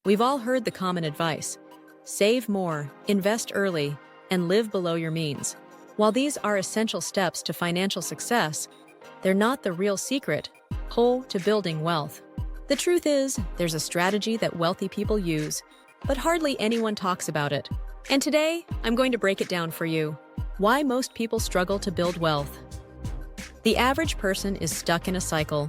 We've all heard the common advice: save more, invest early, and live below your means. While these are essential steps to financial success, they're not the real secret to building wealth. The truth is, there's a strategy that wealthy people use, but hardly anyone talks about it. And today, I'm going to break it down for you. Why most people struggle to build wealth. The average person is stuck in a cycle.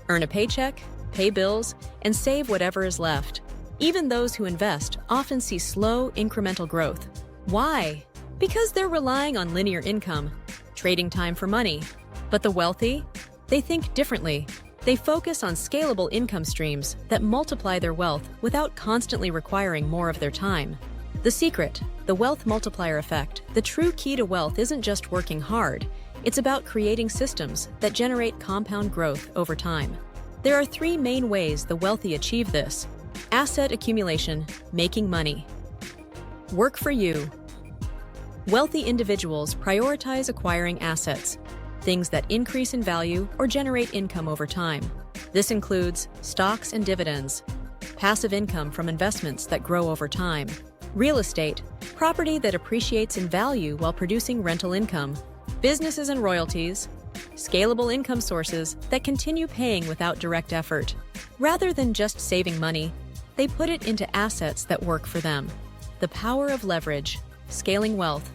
Earn a paycheck, pay bills, and save whatever is left. Even those who invest often see slow, incremental growth. Why? Because they're relying on linear income, trading time for money. But the wealthy? They think differently. They focus on scalable income streams that multiply their wealth without constantly requiring more of their time. The secret, the Wealth Multiplier Effect. The true key to wealth isn't just working hard. It's about creating systems that generate compound growth over time. There are three main ways the wealthy achieve this. Asset accumulation, making money. Work for you. Wealthy individuals prioritize acquiring assets, things that increase in value or generate income over time. This includes stocks and dividends, passive income from investments that grow over time, real estate, property that appreciates in value while producing rental income, businesses and royalties, scalable income sources that continue paying without direct effort. Rather than just saving money, they put it into assets that work for them. The power of leverage, scaling wealth.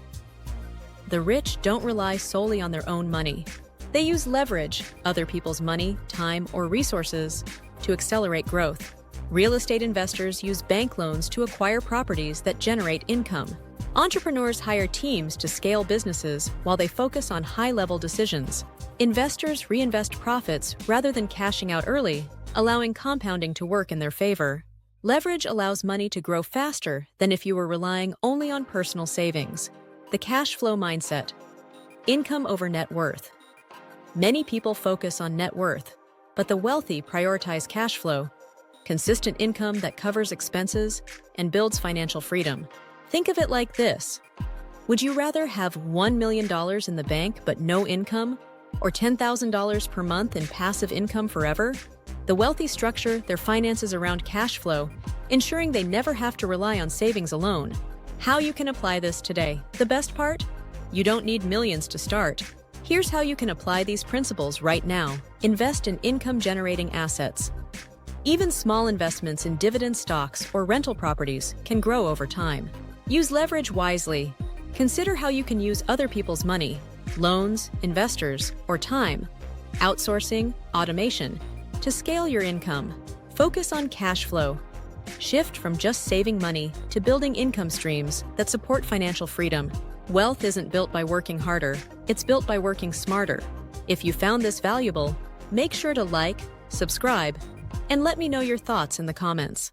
The rich don't rely solely on their own money. They use leverage, other people's money, time, or resources, to accelerate growth. Real estate investors use bank loans to acquire properties that generate income. Entrepreneurs hire teams to scale businesses while they focus on high-level decisions. Investors reinvest profits rather than cashing out early, allowing compounding to work in their favor. Leverage allows money to grow faster than if you were relying only on personal savings. The cash flow mindset. Income over net worth. Many people focus on net worth, but the wealthy prioritize cash flow, consistent income that covers expenses and builds financial freedom. Think of it like this. Would you rather have $1 million in the bank but no income, or $10,000 per month in passive income forever? The wealthy structure their finances around cash flow, ensuring they never have to rely on savings alone. How you can apply this today. The best part? You don't need millions to start. Here's how you can apply these principles right now. Invest in income-generating assets. Even small investments in dividend stocks or rental properties can grow over time. Use leverage wisely. Consider how you can use other people's money, loans, investors, or time, outsourcing, automation, to scale your income. Focus on cash flow. Shift from just saving money to building income streams that support financial freedom. Wealth isn't built by working harder, it's built by working smarter. If you found this valuable, make sure to like, subscribe, and let me know your thoughts in the comments.